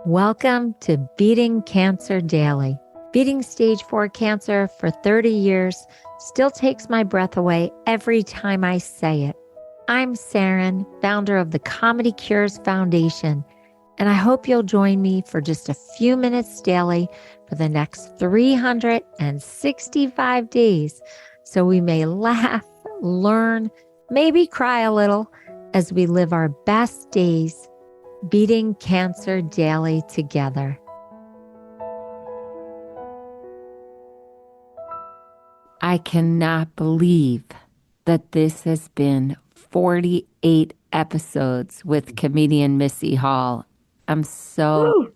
Welcome to Beating Cancer Daily. Beating stage 4 cancer for 30 years still takes my breath away every time I say it. I'm Saranne, founder of the ComedyCures Foundation, and I hope you'll join me for just a few minutes daily for the next 365 days so we may laugh, learn, maybe cry a little as we live our best days beating cancer daily together. I cannot believe that this has been 48 episodes with comedian Missy Hall. I'm so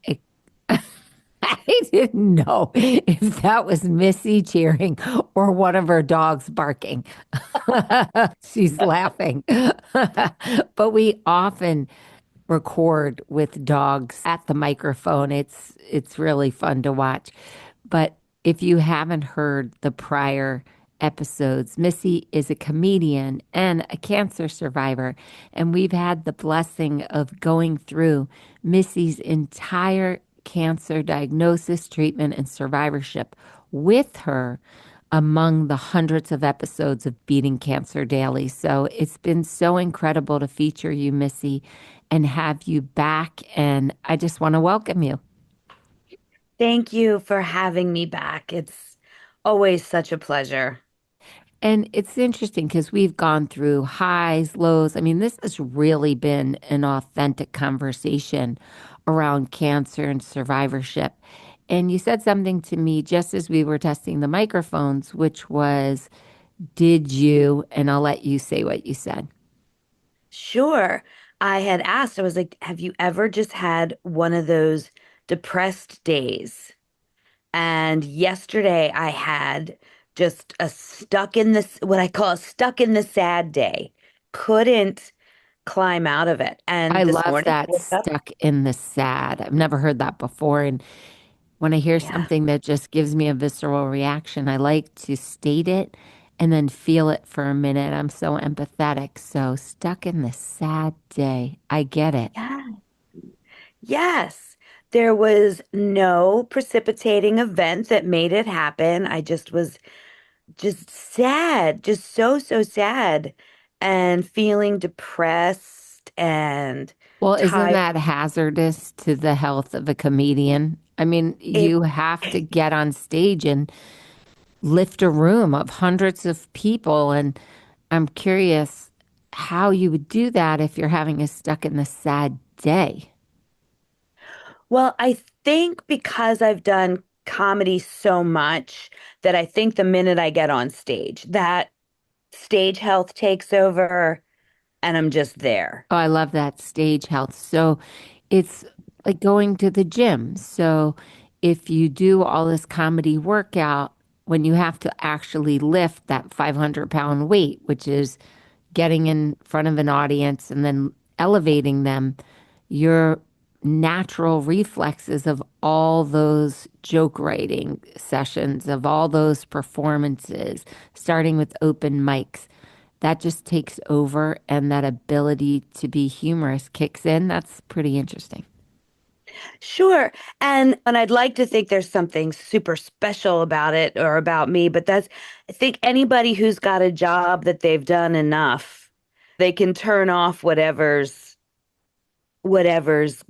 I didn't know if that was Missy cheering or one of her dogs barking. She's laughing. But we often record with dogs at the microphone. It's really fun to watch. But if you haven't heard the prior episodes, Missy is a comedian and a cancer survivor, and we've had the blessing of going through Missy's entire cancer diagnosis, treatment, and survivorship with her among the hundreds of episodes of Beating Cancer Daily. So it's been so incredible to feature you, Missy, and have you back. And I just want to welcome you. Thank you for having me back. It's always such a pleasure. And it's interesting because we've gone through highs, lows. I mean, this has really been an authentic conversation around cancer and survivorship. And you said something to me just as we were testing the microphones, which was, did you, and I'll let you say what you said. Sure. I had asked, I was like, have you ever just had one of those depressed days? And yesterday I had just a stuck in this, what I call a stuck in the sad day. Couldn't climb out of it. I And this love morning I that woke up. stuck in the sad. I've never heard that before. And when I hear Yeah. something that just gives me a visceral reaction, I like to state it and then feel it for a minute. I'm so empathetic. So stuck in the sad day. I get it. Yeah. Yes. There was no precipitating event that made it happen. I just was just sad, just so sad and feeling depressed and Well, isn't tired. that hazardous to the health of a comedian? I mean, It, you have to get on stage and lift a room of hundreds of people. And I'm curious how you would do that if you're having a stuck in the sad day. well, I think because I've done comedy so much that I think the minute I get on stage, that stage health takes over and I'm just there. Oh, I love that stage health. So it's like going to the gym. So if you do all this comedy workout, when you have to actually lift that 500-pound weight, which is getting in front of an audience and then elevating them, your natural reflexes of all those joke writing sessions, of all those performances, starting with open mics, that just takes over and that ability to be humorous kicks in. That's pretty interesting. Sure. And I'd like to think there's something super special about it or about me, but that's I think anybody who's got a job that they've done enough, they can turn off whatever's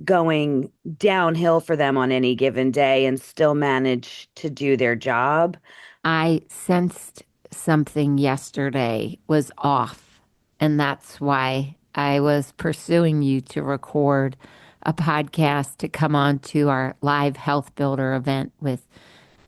going downhill for them on any given day and still manage to do their job. I sensed something yesterday was off, and that's why I was pursuing you to record a podcast to come on to our live health builder event with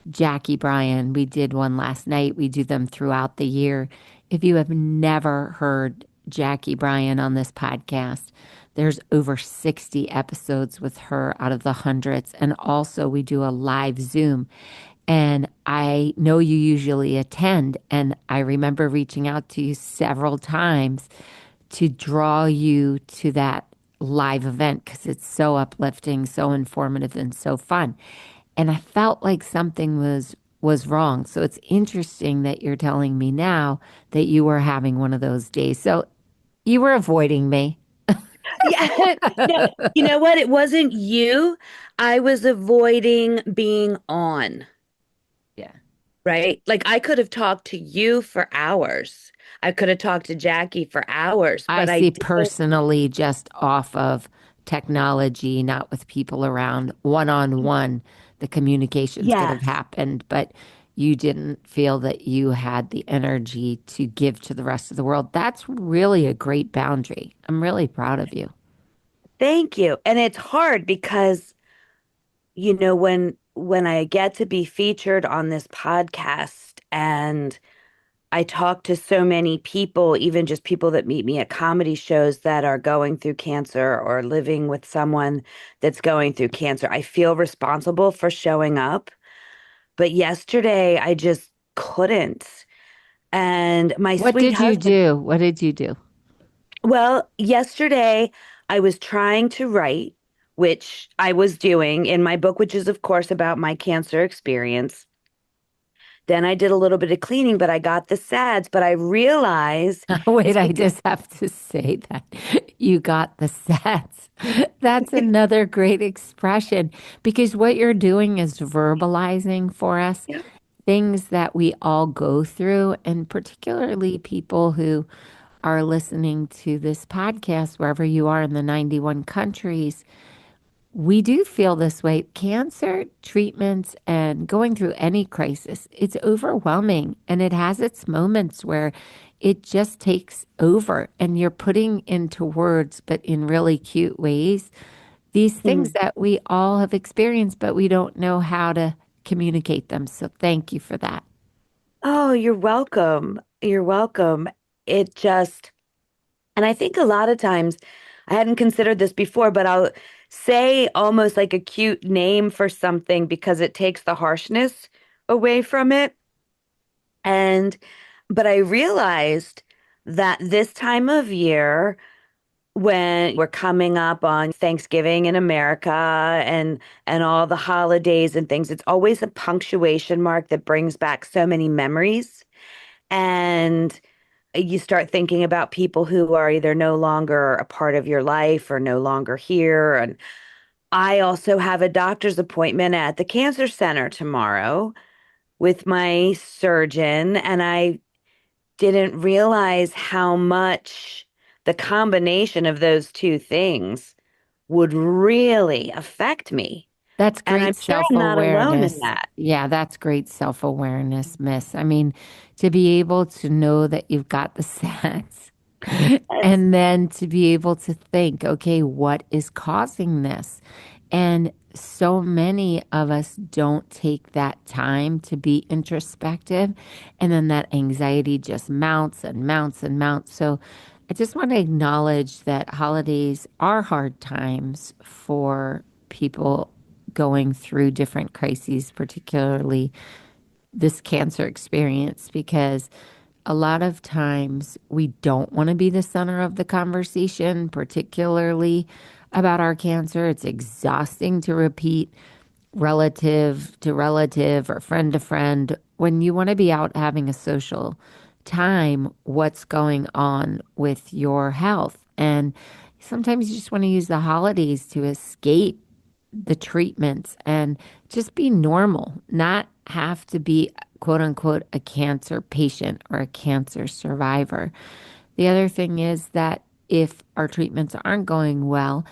Jackie Bryan. We did one last night. We do them throughout the year. If you have never heard Jackie Bryan on this podcast, there's over 60 episodes with her out of the hundreds. And also, we do a live Zoom. And I know you usually attend. And I remember reaching out to you several times to draw you to that live event because it's so uplifting, so informative, and so fun. And I felt like something was wrong. So it's interesting that you're telling me now that you were having one of those days. So you were avoiding me. Yeah. No, you know what? It wasn't you. I was avoiding being on, Yeah. right? Like I could have talked to you for hours. I could have talked to Jackie for hours, I but I see didn't. personally just off of technology, not with people around, one on one, the communications could have Yes. happened, but you didn't feel that you had the energy to give to the rest of the world. That's really a great boundary. I'm really proud of you. Thank you. And it's hard because, when I get to be featured on this podcast and I talk to so many people, even just people that meet me at comedy shows that are going through cancer or living with someone that's going through cancer. I feel responsible for showing up. But yesterday, I just couldn't. And my What sweet did you husband, do? What did you do? well, yesterday I was trying to write, which I was doing in my book, which is, of course, about my cancer experience. Then I did a little bit of cleaning, but I got the sads. But I realized Wait, it's I because, just have to say that you got the sets. That's another great expression because what you're doing is verbalizing for us yeah. things that we all go through, and particularly people who are listening to this podcast, wherever you are in the 91 countries. We do feel this way. Cancer treatments and going through any crisis, it's overwhelming and it has its moments where it just takes over and you're putting into words, but in really cute ways, these things Mhm. that we all have experienced, but we don't know how to communicate them. So thank you for that. Oh, you're welcome. You're welcome. It just, and I think a lot of times, I hadn't considered this before, but I'll say almost like a cute name for something because it takes the harshness away from it. And, but I realized that this time of year, when we're coming up on Thanksgiving in America and all the holidays and things, it's always a punctuation mark that brings back so many memories. And you start thinking about people who are either no longer a part of your life or no longer here. And I also have a doctor's appointment at the cancer center tomorrow with my surgeon, and I didn't realize how much the combination of those two things would really affect me. That's And I'm great sure I'm not alone in self-awareness. that. Yeah, that's great self-awareness, miss. I mean, to be able to know that you've got the sets Yes. and then to be able to think, okay, what is causing this? And so many of us don't take that time to be introspective. And then that anxiety just mounts and mounts and mounts. So I just want to acknowledge that holidays are hard times for people going through different crises, particularly this cancer experience, because a lot of times we don't want to be the center of the conversation, particularly about our cancer. It's exhausting to repeat relative to relative or friend to friend when you want to be out having a social time, what's going on with your health. And sometimes you just want to use the holidays to escape the treatments and just be normal, not have to be quote unquote a cancer patient or a cancer survivor. The other thing is that if our treatments aren't going well,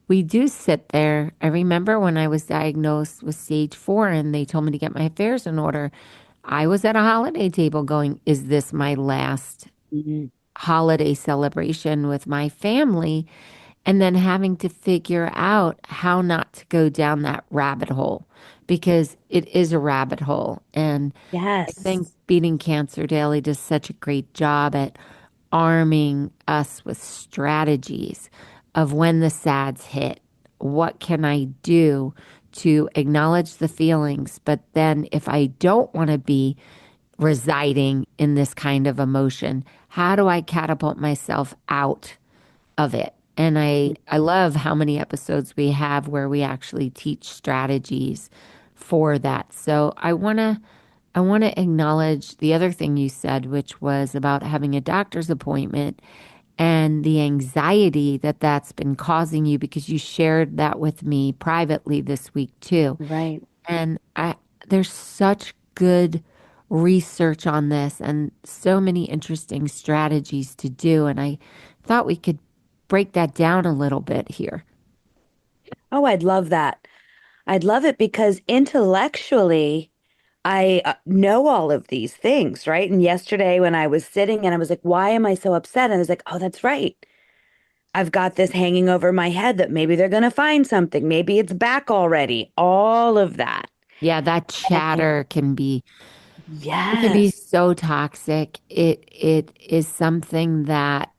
we do sit there. I remember when I was diagnosed with stage 4 and they told me to get my affairs in order. I was at a holiday table going, is this my last Mhm. holiday celebration with my family? And then having to figure out how not to go down that rabbit hole because it is a rabbit hole. And I think Yes. Beating Cancer Daily does such a great job at arming us with strategies of when the sads hit. What can I do to acknowledge the feelings? But then if I don't want to be residing in this kind of emotion, how do I catapult myself out of it? And I love how many episodes we have where we actually teach strategies for that. So I want to acknowledge the other thing you said, which was about having a doctor's appointment and the anxiety that that's been causing you because you shared that with me privately this week too. Right. And there's such good research on this and so many interesting strategies to do. And I thought we could break that down a little bit here. Oh, I'd love that. I'd love it because intellectually, I know all of these things, right? And yesterday when I was sitting and I was like, why am I so upset? And I was like, oh, that's right. I've got this hanging over my head that maybe they're going to find something. Maybe it's back already. All of that. Yeah, that And chatter can be it can be yes. so toxic. It is something that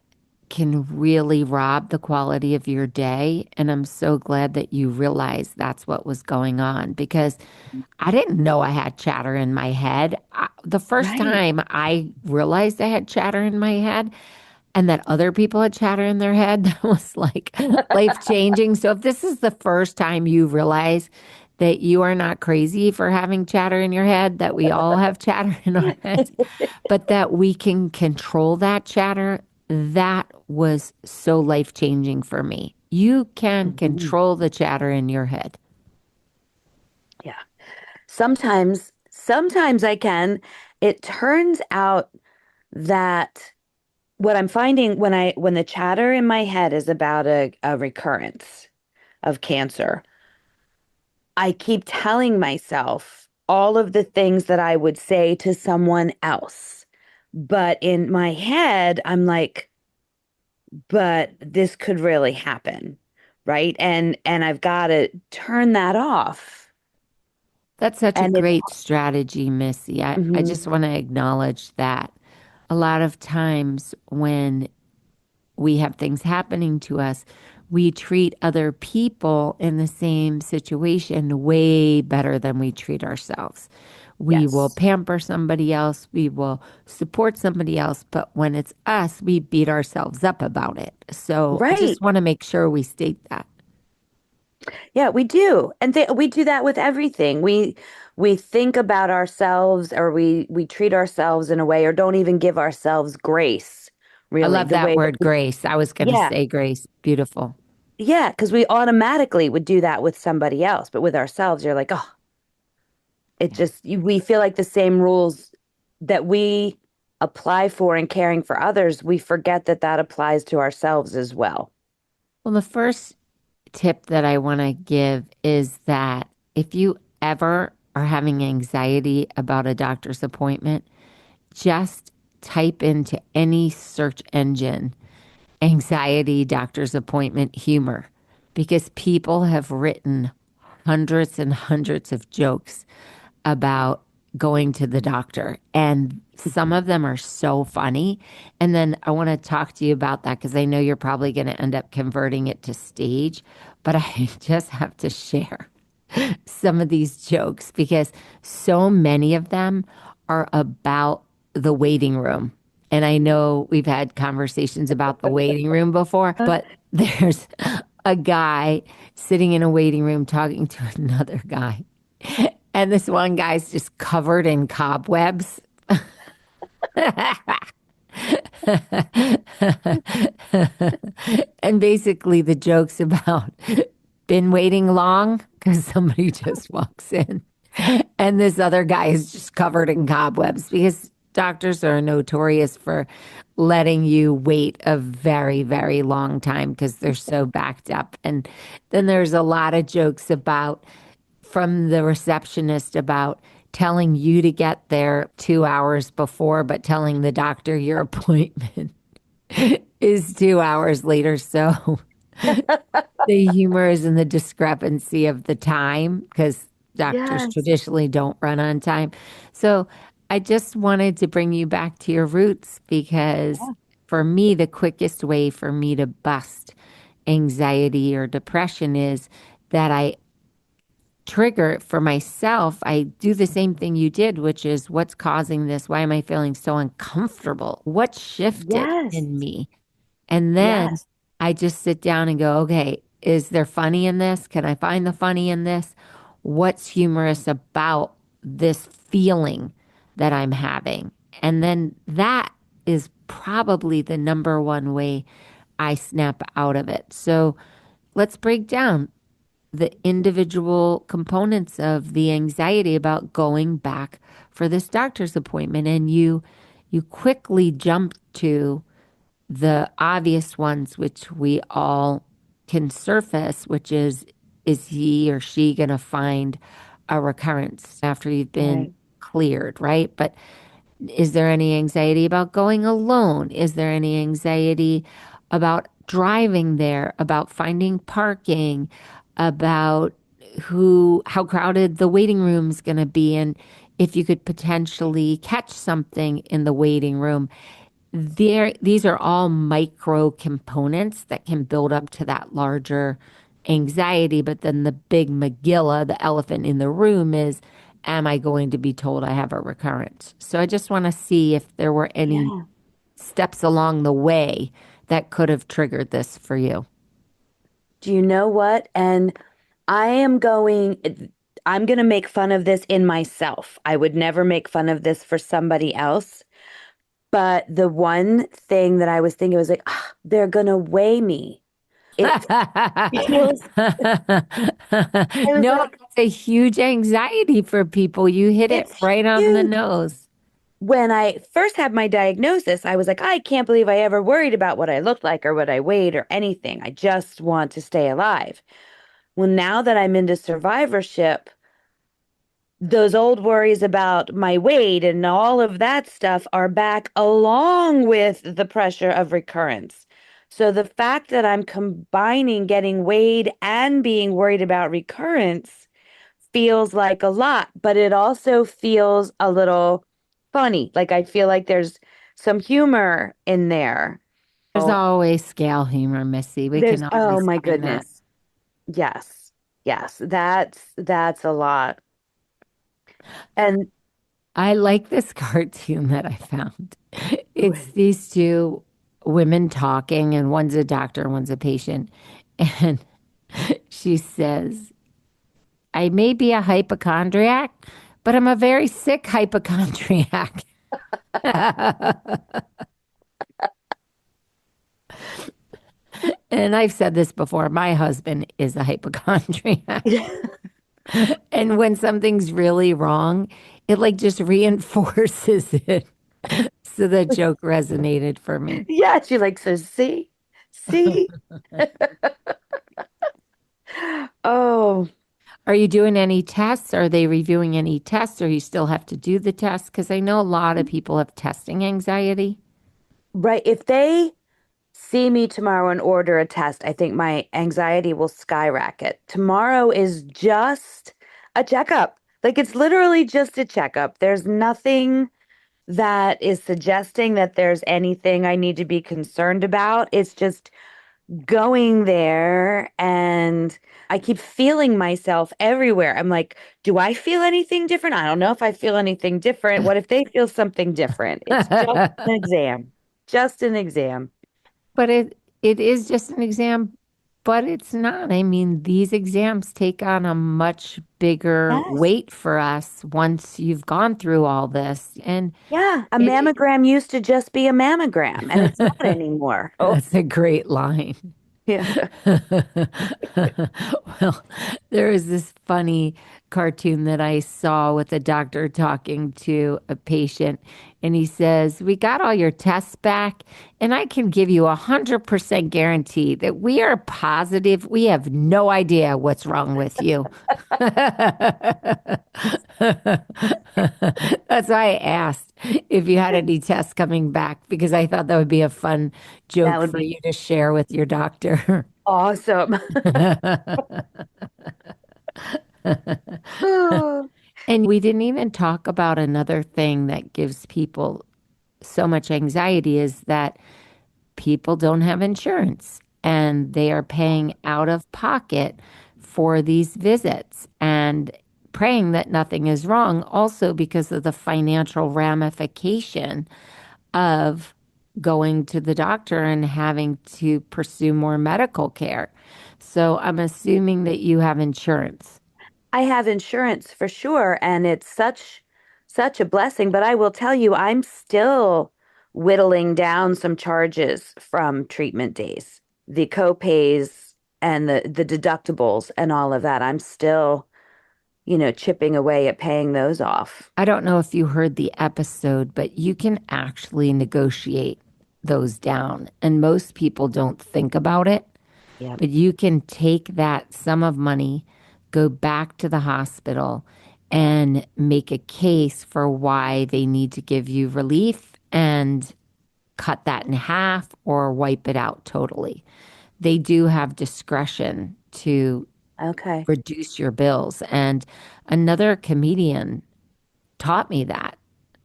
can really rob the quality of your day. And I'm so glad that you realized that's what was going on because I didn't know I had chatter in my head. The first Right. time I realized I had chatter in my head and that other people had chatter in their head, that was like life changing. So if this is the first time you realize that you are not crazy for having chatter in your head, that we all have chatter in our heads, but that we can control that chatter, that was so life changing for me. You can Mhm. control the chatter in your head. Yeah. Sometimes I can. It turns out that what I'm finding when the chatter in my head is about a recurrence of cancer, I keep telling myself all of the things that I would say to someone else. But in my head, I'm like, but this could really happen, right? And I've got to turn that off. That's such a And it's great strategy, Missy. I mhm, just want to acknowledge that a lot of times when we have things happening to us, we treat other people in the same situation way better than we treat ourselves. We will yes. pamper somebody else, we will support somebody else, but when it's us, we beat ourselves up about it. So I Right. just want to make sure we state that. Yeah, we do. And we do that with everything. We think about ourselves or we treat ourselves in a way or don't even give ourselves grace, I really, love the that way that word grace. I was going to yeah. say grace. Beautiful. Yeah, because we automatically would do that with somebody else, but with ourselves, you're like, oh, it Yeah. just we feel like the same rules that we apply for in caring for others, we forget that that applies to ourselves as well. Well, the first tip that I want to give is that if you ever are having anxiety about a doctor's appointment, just type into any search engine anxiety doctor's appointment humor because people have written hundreds and hundreds of jokes about going to the doctor. And some of them are so funny. And then I want to talk to you about that because I know you're probably going to end up converting it to stage. But I just have to share some of these jokes because so many of them are about the waiting room. And I know we've had conversations about the waiting room before, but there's a guy sitting in a waiting room talking to another guy. And this one guy's just covered in cobwebs. And basically, the joke's about been waiting long because somebody just walks in. And this other guy is just covered in cobwebs because doctors are notorious for letting you wait a very, very long time because they're so backed up. And then there's a lot of jokes about from the receptionist about telling you to get there 2 hours before, but telling the doctor your appointment is 2 hours later. So the humor is in the discrepancy of the time because doctors Yes. traditionally don't run on time. So I just wanted to bring you back to your roots because Yeah. for me, the quickest way for me to bust anxiety or depression is that I trigger for myself. I do the same thing you did, which is what's causing this? Why am I feeling so uncomfortable? What shifted Yes. in me? And then Yes. I just sit down and go, okay, is there funny in this? Can I find the funny in this? What's humorous about this feeling that I'm having? And then that is probably the number one way I snap out of it. So let's break down the individual components of the anxiety about going back for this doctor's appointment. And you quickly jump to the obvious ones, which we all can surface, which is he or she going to find a recurrence after you've been Right. cleared, right? But is there any anxiety about going alone? Is there any anxiety about driving there, about finding parking, about how crowded the waiting room's going to be, and if you could potentially catch something in the waiting room? These are all micro components that can build up to that larger anxiety. But then the big Megillah, the elephant in the room is, am I going to be told I have a recurrence? So I just want to see if there were any Yeah. steps along the way that could have triggered this for you. Do you know what? And I am going, I'm going to make fun of this in myself. I would never make fun of this for somebody else. But the one thing that I was thinking was like, "Ah, they're going to weigh me." It feels, I was No, like, it's a huge anxiety for people. You hit it it's right on the huge. nose. When I first had my diagnosis, I was like, I can't believe I ever worried about what I looked like or what I weighed or anything. I just want to stay alive. Well, now that I'm into survivorship, those old worries about my weight and all of that stuff are back along with the pressure of recurrence. So the fact that I'm combining getting weighed and being worried about recurrence feels like a lot, but it also feels a little funny. Like I feel like there's some humor in there. There's Oh, always scale humor, Missy. We there's, can oh always my find that. goodness. Yes. Yes, that's a lot. And I like this cartoon that I found. It's these two women talking, and one's a doctor and one's a patient. And she says, I may be a hypochondriac, but I'm a very sick hypochondriac. And I've said this before, my husband is a hypochondriac. And when something's really wrong, it like just reinforces it. So that joke resonated for me. yeah, she like says, see, see. Oh, Are you doing any tests? Are they reviewing any tests, or you still have to do the tests? Because I know a lot of people have testing anxiety. right. If they see me tomorrow and order a test, I think my anxiety will skyrocket. Tomorrow is just a checkup. Like it's literally just a checkup. There's nothing that is suggesting that there's anything I need to be concerned about. It's just going there and I keep feeling myself everywhere. I'm like, do I feel anything different? I don't know if I feel anything different. What if they feel something different? It's just an exam. Just an exam. But it is just an exam, but it's not. I mean, these exams take on a much bigger Yes. weight for us once you've gone through all this. And Yeah. A it, mammogram used to just be a mammogram and it's not anymore. Oh, that's a great line. yeah. Well, there was this funny cartoon that I saw with a doctor talking to a patient, and he says, we got all your tests back, and I can give you 100% guarantee that we are positive we have no idea what's wrong with you. That's why I asked if you had any tests coming back, because I thought that would be a fun That joke would for be you to share with your doctor. awesome. Oh, And we didn't even talk about another thing that gives people so much anxiety is that people don't have insurance and they are paying out of pocket for these visits and praying that nothing is wrong, also because of the financial ramification of going to the doctor and having to pursue more medical care. So I'm assuming that you have insurance. I have insurance for sure, and it's such a blessing, but I will tell you, I'm still whittling down some charges from treatment days, the co-pays and the deductibles and all of that. I'm still, chipping away at paying those off. I don't know if you heard the episode, but you can actually negotiate those down. And most people don't think about it, Yep. but you can take that sum of money, go back to the hospital, and make a case for why they need to give you relief and cut that in half or wipe it out totally. They do have discretion to Okay. reduce your bills. And another comedian taught me that.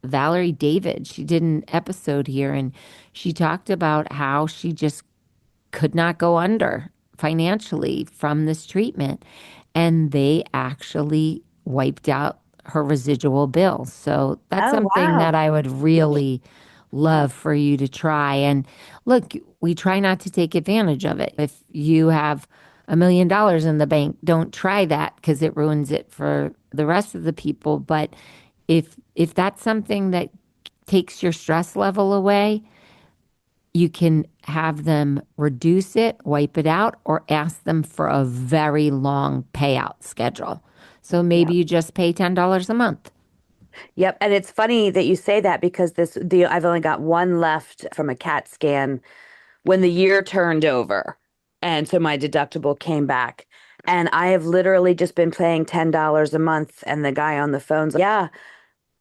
Valerie David, she did an episode here and she talked about how she just could not go under financially from this treatment. And they actually wiped out her residual bills. So that's Oh, something wow. that I would really love for you to try. And look, we try not to take advantage of it. If you have $1 million in the bank, don't try that because it ruins it for the rest of the people. But if that's something that takes your stress level away, you can have them reduce it, wipe it out, or ask them for a very long payout schedule. So maybe Yep. you just pay $10 a month. Yep. And it's funny that you say that because I've only got one left from a CAT scan when the year turned over. And so my deductible came back. And I have literally just been paying $10 a month. And the guy on the phone's like, yeah,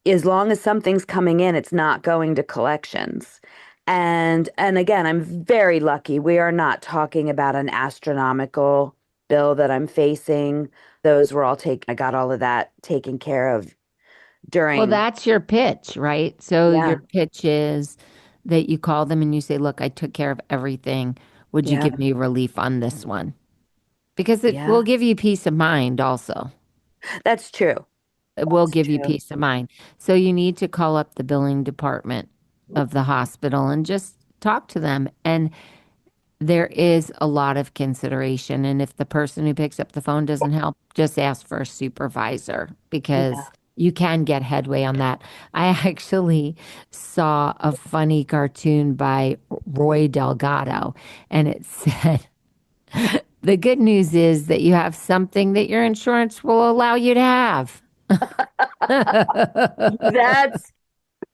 as long as something's coming in, it's not going to collections. And again, I'm very lucky. We are not talking about an astronomical bill that I'm facing. Those were all taken. I got all of that taken care of Well, during, that's your pitch, right? So your yeah, pitch is that you call them and you say, look, I took care of everything. Would you yeah, give me relief on this one? Because it yeah. will give you peace of mind also. That's true. It will That's give you true. peace of mind. So you need to call up the billing department of the hospital and just talk to them. And there is a lot of consideration. And if the person who picks up the phone doesn't help, just ask for a supervisor because Yeah. you can get headway on that. I actually saw a funny cartoon by Roy Delgado, and it said, the good news is that you have something that your insurance will allow you to have. That's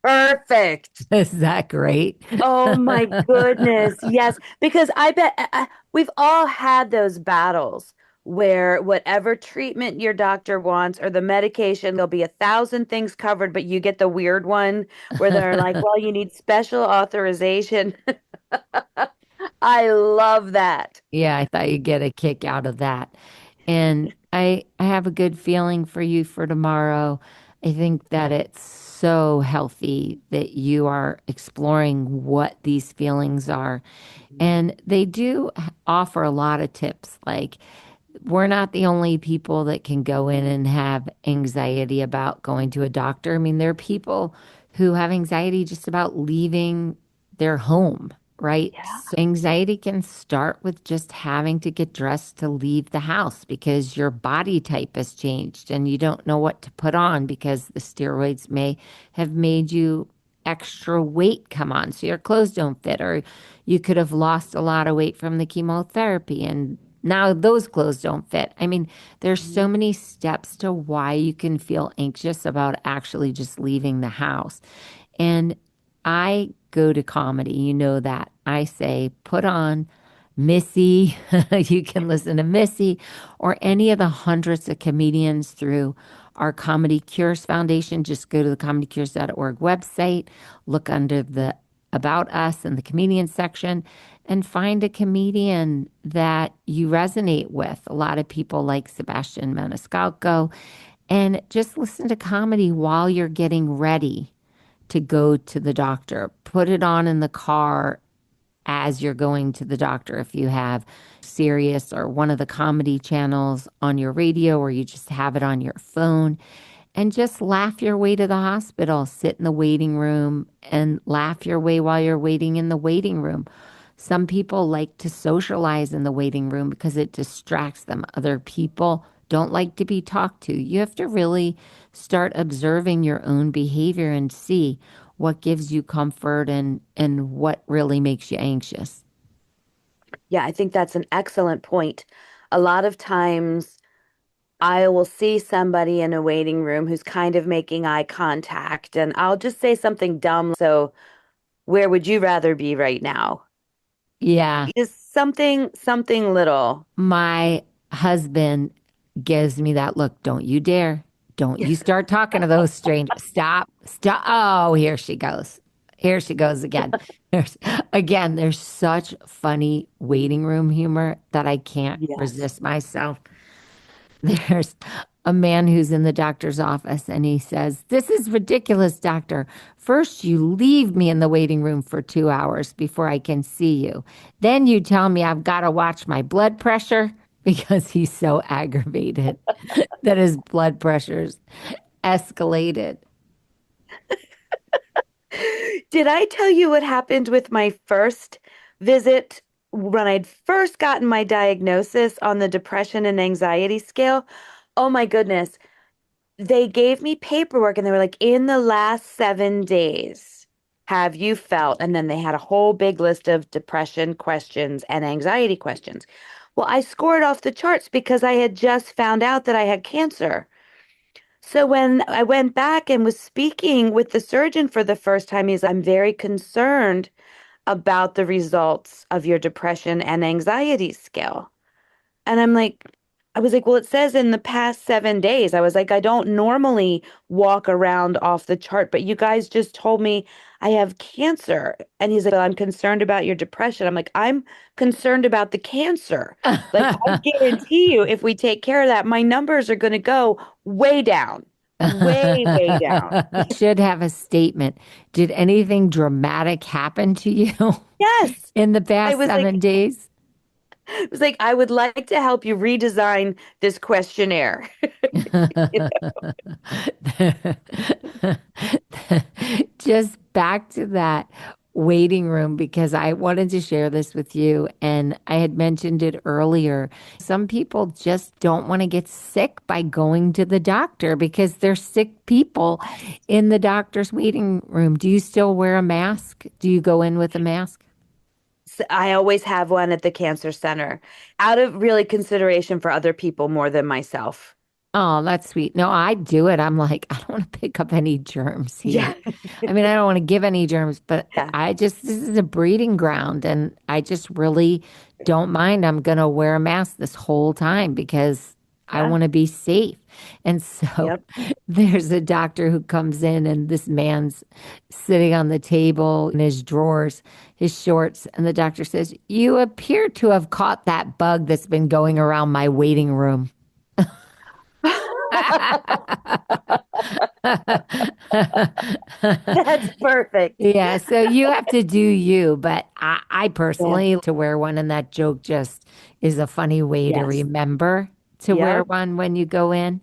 perfect. Is that great? Oh my goodness. Yes, because I bet we've all had those battles where whatever treatment your doctor wants or the medication, there'll be 1,000 things covered, but you get the weird one where they're like, well, you need special authorization. I love that. Yeah, I thought you'd get a kick out of that. And I have a good feeling for you for tomorrow. I think that it's so healthy that you are exploring what these feelings are. And they do offer a lot of tips. Like, we're not the only people that can go in and have anxiety about going to a doctor. I mean, there are people who have anxiety just about leaving their home, right? Yeah. So anxiety can start with just having to get dressed to leave the house because your body type has changed and you don't know what to put on because the steroids may have made you extra weight come on. So your clothes don't fit, or you could have lost a lot of weight from the chemotherapy and now those clothes don't fit. I mean, there's so many steps to why you can feel anxious about actually just leaving the house. And I go to comedy, you know that. I say, put on Missy. You can listen to Missy or any of the hundreds of comedians through our Comedy Cures Foundation. Just go to the comedycures.org website, look under the About Us in the comedian section, and find a comedian that you resonate with. A lot of people like Sebastian Maniscalco, and just listen to comedy while you're getting ready to go to the doctor. Put it on in the car as you're going to the doctor. If you have Sirius or one of the comedy channels on your radio, or you just have it on your phone, and just laugh your way to the hospital. Sit in the waiting room and laugh your way while you're waiting in the waiting room. Some people like to socialize in the waiting room because it distracts them. Other people don't like to be talked to. You have to really start observing your own behavior and see what gives you comfort and what really makes you anxious. Yeah, I think that's an excellent point. A lot of times I will see somebody in a waiting room who's kind of making eye contact, and I'll just say something dumb. So, where would you rather be right now? Yeah. Just something little. My husband gives me that look. Don't you dare. Don't you start talking to those strangers. Stop. Stop. Oh, here she goes. Here she goes again. There's such funny waiting room humor that I can't Yes. resist myself. There's a man who's in the doctor's office and he says, "This is ridiculous, doctor. First, you leave me in the waiting room for 2 hours before I can see you. Then you tell me I've got to watch my blood pressure," because he's so aggravated that his blood pressure's escalated. Did I tell you what happened with my first visit when I'd first gotten my diagnosis on the depression and anxiety scale? Oh my goodness. They gave me paperwork and they were like, in the last 7 days, have you felt? And then they had a whole big list of depression questions and anxiety questions. Well, I scored off the charts because I had just found out that I had cancer. So when I went back and was speaking with the surgeon for the first time, I'm very concerned about the results of your depression and anxiety scale. And I was like, well, it says in the past 7 days. I was like, I don't normally walk around off the chart, but you guys just told me I have cancer. And he's like, well, I'm concerned about your depression. I'm like, I'm concerned about the cancer. Like, I guarantee you, if we take care of that, my numbers are going to go way down, way, way down. Should have a statement. Did anything dramatic happen to you Yes. in the I past was like, 7 days? it was like, I would like to help you redesign this questionnaire. Just back to that waiting room because I wanted to share this with you. And I had mentioned it earlier. Some people just don't want to get sick by going to the doctor because they're sick people in the doctor's waiting room. Do you still wear a mask? Do you go in with a mask? I always have one at the cancer center out of really consideration for other people more than myself. Oh, that's sweet. No, I do it. I'm like, I don't want to pick up any germs here. Yeah. I mean, I don't want to give any germs, but Yeah. this is a breeding ground. And I just really don't mind. I'm going to wear a mask this whole time because I Yeah. want to be safe. And so Yep. there's a doctor who comes in, and this man's sitting on the table in his drawers, his shorts. And the doctor says, "You appear to have caught that bug that's been going around my waiting room." That's perfect. Yeah, so you have to do you, but I Yeah. personally to wear one, and that joke just is a funny way to Yes. remember to wear Yep. one when you go in.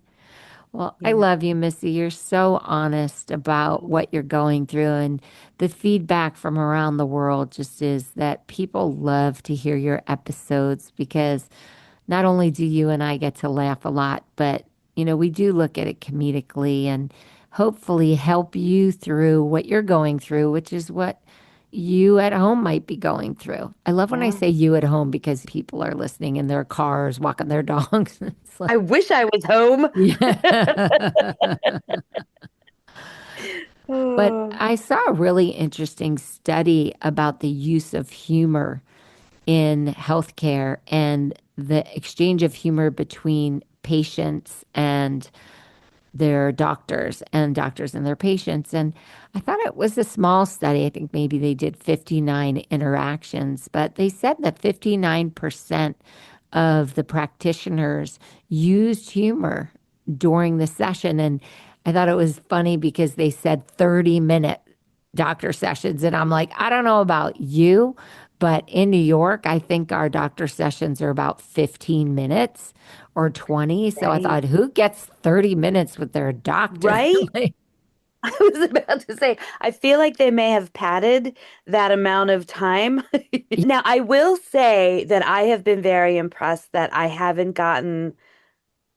Well, I Yeah. love you, Missy. You're so honest about what you're going through, and the feedback from around the world just is that people love to hear your episodes because not only do you and I get to laugh a lot, but we do look at it comedically and hopefully help you through what you're going through, which is what you at home might be going through. I love when I Yeah. say you at home because people are listening in their cars, walking their dogs. It's like, I wish I was home. yeah. But Oh, I saw a really interesting study about the use of humor in healthcare and the exchange of humor between patients and their doctors and doctors and their patients. And I thought it was a small study. I think maybe they did 59 interactions, but they said that 59% of the practitioners used humor during the session. And I thought it was funny because they said 30-minute doctor sessions. And I'm like, I don't know about you, but in New York, I think our doctor sessions are about 15 minutes or 20. So I right. thought, who gets 30 minutes with their doctor? Right? Like, I was about to say, I feel like they may have padded that amount of time. Now, I will say that I have been very impressed that I haven't gotten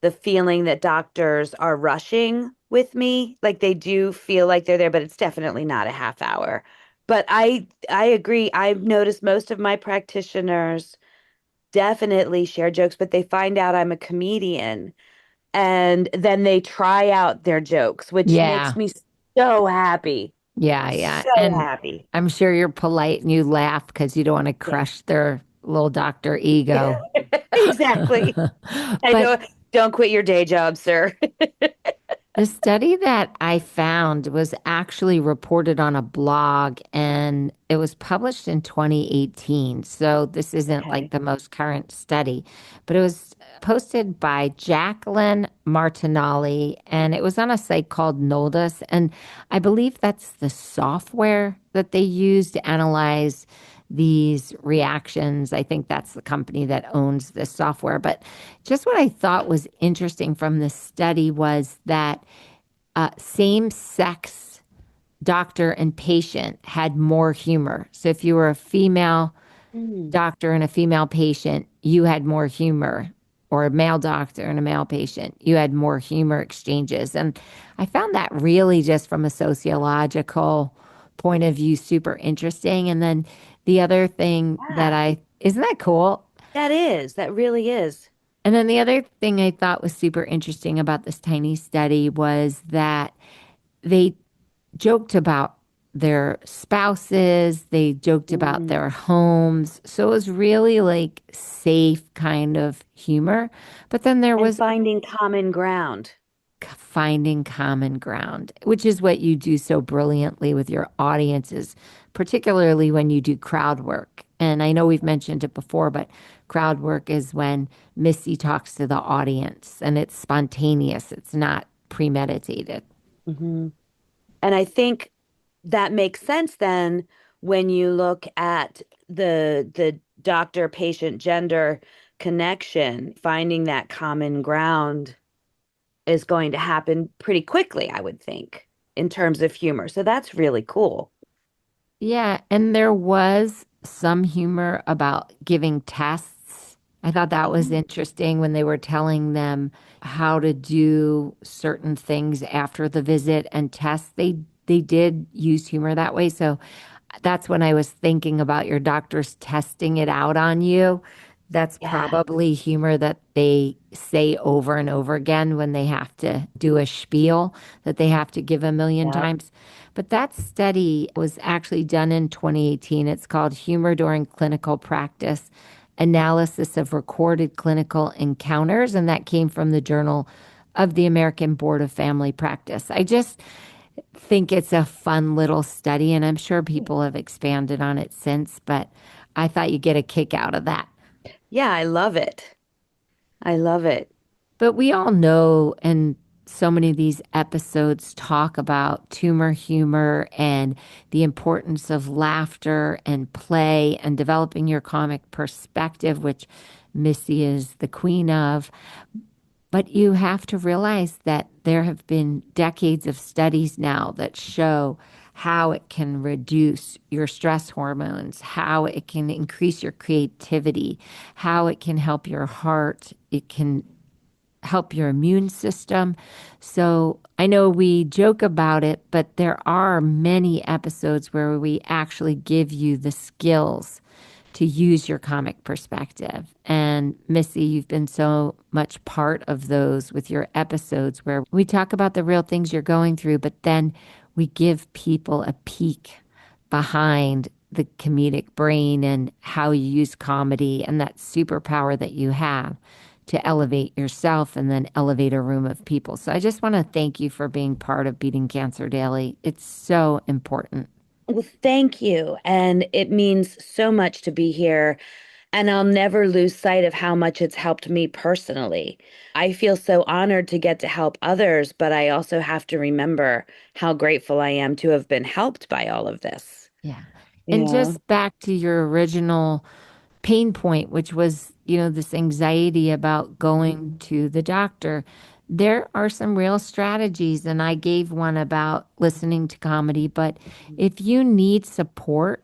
the feeling that doctors are rushing with me. Like they do feel like they're there, but it's definitely not a half hour. But I agree. I've noticed most of my practitioners definitely share jokes, but they find out I'm a comedian and then they try out their jokes, which makes Yeah. me so happy. Yeah. Yeah. So And happy. I'm sure you're polite and you laugh because you don't want to Yeah. crush their little doctor ego. Exactly. I But know. Don't quit your day job, sir. the study that I found was actually reported on a blog and it was published in 2018. So this isn't like Okay. the most current study, but it was posted by Jacqueline Martinelli and it was on a site called Nodus. And I believe that's the software that they use to analyze these reactions. I think that's the company that owns this software. But just what I thought was interesting from this study was that same sex doctor and patient had more humor. So if you were a female Mm. doctor and a female patient, you had more humor, or a male doctor and a male patient, you had more humor exchanges. And I found that really just from a sociological point of view super interesting. And then the other thing that Yeah, isn't that cool? that is. That really is. And then the other thing I thought was super interesting about this tiny study was that they joked about their spouses, they joked about Mm. their homes. So it was really like safe kind of humor. But then there And was finding common ground. finding common ground, which is what you do so brilliantly with your audiences, particularly when you do crowd work. And I know we've mentioned it before, but crowd work is when Missy talks to the audience and it's spontaneous, it's not premeditated. Hmm. And I think that makes sense then when you look at the doctor patient gender connection, finding that common ground is going to happen pretty quickly, I would think, in terms of humor. So that's really cool. Yeah, and there was some humor about giving tests. I thought that was Oh, interesting when they were telling them how to do certain things after the visit and tests. They did use humor that way. So that's when I was thinking about your doctors testing it out on you. That's yeah. probably humor that they say over and over again when they have to do a spiel that they have to give a million Yeah. times. But that study was actually done in 2018. It's called Humor During Clinical Practice, Analysis of Recorded Clinical Encounters. And that came from the Journal of the American Board of Family Practice. I just think it's a fun little study, and I'm sure people have expanded on it since, but I thought you'd get a kick out of that. Yeah, I love it. I love it. But we all know, and so many of these episodes talk about tumor humor and the importance of laughter and play and developing your comic perspective, which Missy is the queen of. But you have to realize that there have been decades of studies now that show how it can reduce your stress hormones, how it can increase your creativity, how it can help your heart, it can help your immune system. So I know we joke about it, but there are many episodes where we actually give you the skills to use your comic perspective. And Missy, you've been so much part of those with your episodes where we talk about the real things you're going through, but then we give people a peek behind the comedic brain and how you use comedy and that superpower that you have to elevate yourself and then elevate a room of people. So I just want to thank you for being part of Beating Cancer Daily. It's so important. Well, thank you. And it means so much to be here. And I'll never lose sight of how much it's helped me personally. I feel so honored to get to help others, but I also have to remember how grateful I am to have been helped by all of this. Yeah. And Yeah. just back to your original pain point, which was, this anxiety about going to the doctor. There are some real strategies, and I gave one about listening to comedy. But if you need support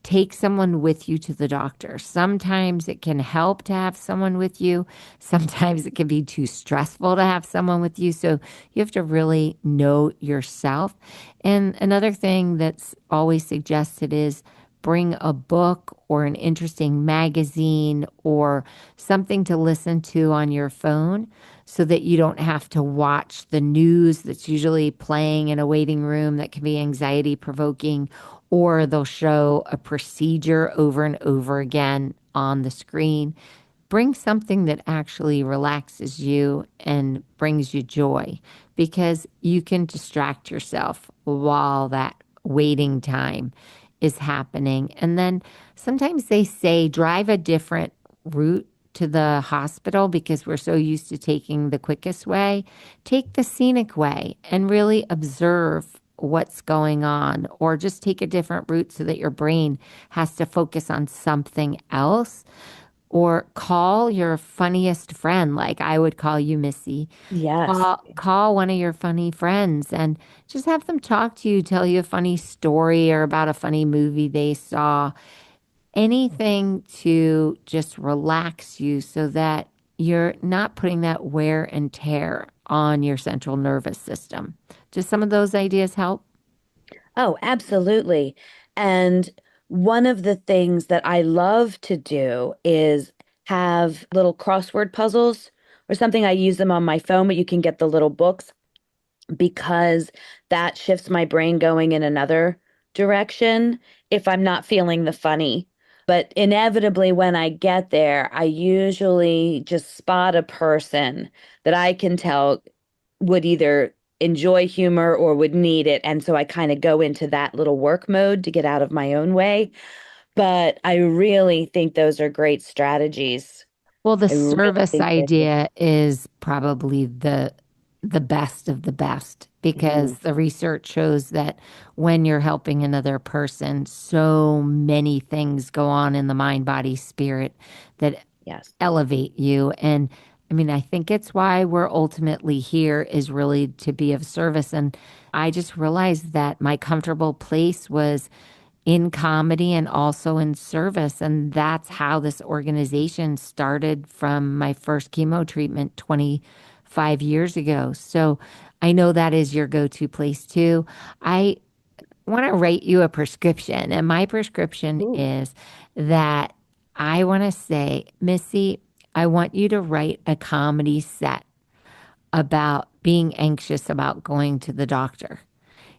take someone with you to the doctor. Sometimes it can help to have someone with you. Sometimes it can be too stressful to have someone with you. So you have to really know yourself. And another thing that's always suggested is bring a book or an interesting magazine or something to listen to on your phone so that you don't have to watch the news that's usually playing in a waiting room that can be anxiety provoking, or they'll show a procedure over and over again on the screen. Bring something that actually relaxes you and brings you joy because you can distract yourself while that waiting time is happening. And then sometimes they say drive a different route to the hospital because we're so used to taking the quickest way. Take the scenic way and really observe what's going on, or just take a different route so that your brain has to focus on something else. Or call your funniest friend, like I would call you, Missy. Yes. Call one of your funny friends and just have them talk to you, tell you a funny story or about a funny movie they saw. Anything to just relax you so that you're not putting that wear and tear on your central nervous system. Do some of those ideas help? Oh, absolutely. And one of the things that I love to do is have little crossword puzzles or something. I use them on my phone, but you can get the little books because that shifts my brain going in another direction if I'm not feeling the funny. But inevitably, when I get there, I usually just spot a person that I can tell would either enjoy humor or would need it. And so I kind of go into that little work mode to get out of my own way. But I really think those are great strategies. Well, the I really service think they idea is probably the best of the best Mhm. because the research shows that when you're helping another person, so many things go on in the mind, body, spirit that Yes. elevate you. And I mean, I think it's why we're ultimately here is really to be of service. And I just realized that my comfortable place was in comedy and also in service. And that's how this organization started from my first chemo treatment 25 years ago. So I know that is your go to place too. I want to write you a prescription, and my prescription Ooh. is that I want to say, Missy, I want you to write a comedy set about being anxious about going to the doctor.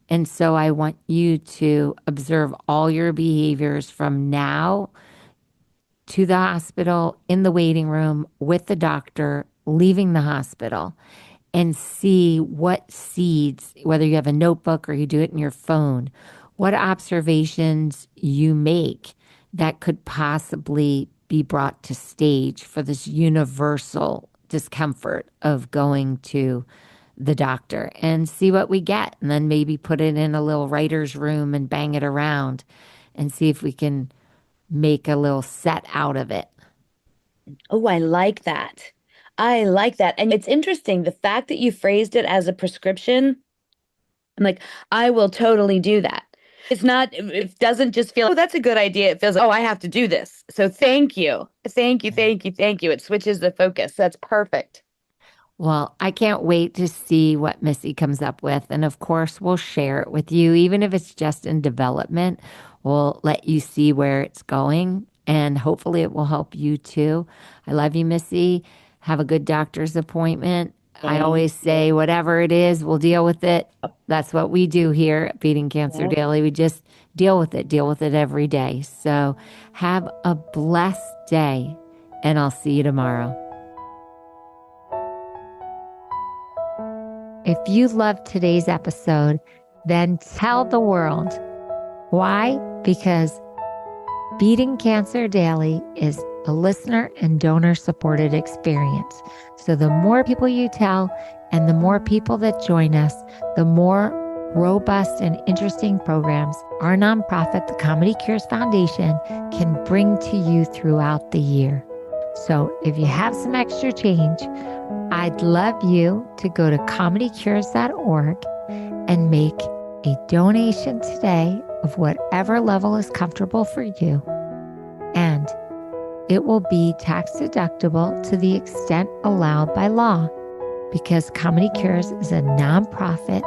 And so I want you to observe all your behaviors from now to the hospital, in the waiting room, with the doctor, leaving the hospital, and see what seeds, whether you have a notebook or you do it in your phone, what observations you make that could possibly be brought to stage for this universal discomfort of going to the doctor and see what we get. And then maybe put it in a little writer's room and bang it around and see if we can make a little set out of it. Oh, I like that. I like that. And it's interesting, the fact that you phrased it as a prescription, I'm like, I will totally do that. It's not, it doesn't just feel, oh, that's a good idea. It feels like, oh, I have to do this. So thank you. Thank you. Thank you. Thank you. It switches the focus. That's perfect. Well, I can't wait to see what Missy comes up with. And of course, we'll share it with you. Even if it's just in development, we'll let you see where it's going. And hopefully, it will help you too. I love you, Missy. Have a good doctor's appointment. I Thank always you. say, whatever it is, we'll deal with it. That's what we do here at Beating Cancer Yeah. Daily. We just deal with it every day. So have a blessed day, and I'll see you tomorrow. If you loved today's episode, then tell the world. Why? Because Beating Cancer Daily is a listener and donor supported experience. So the more people you tell and the more people that join us, the more robust and interesting programs our nonprofit, the Comedy Cures Foundation, can bring to you throughout the year. So if you have some extra change, I'd love you to go to comedycures.org and make a donation today of whatever level is comfortable for you. And it will be tax deductible to the extent allowed by law, because ComedyCures is a nonprofit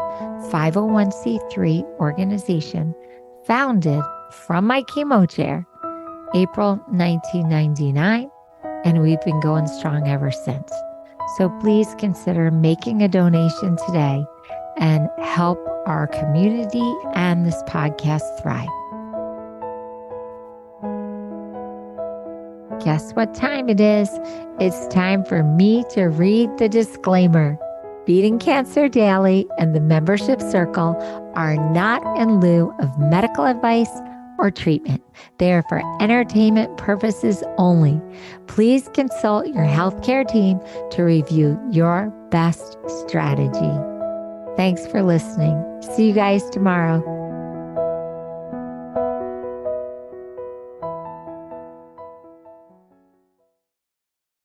501c3 organization founded from my chemo chair, April 1999, and we've been going strong ever since. So please consider making a donation today and help our community and this podcast thrive. Guess what time it is? It's time for me to read the disclaimer. Beating Cancer Daily and the membership circle are not in lieu of medical advice or treatment. They are for entertainment purposes only. Please consult your healthcare team to review your best strategy. Thanks for listening. See you guys tomorrow.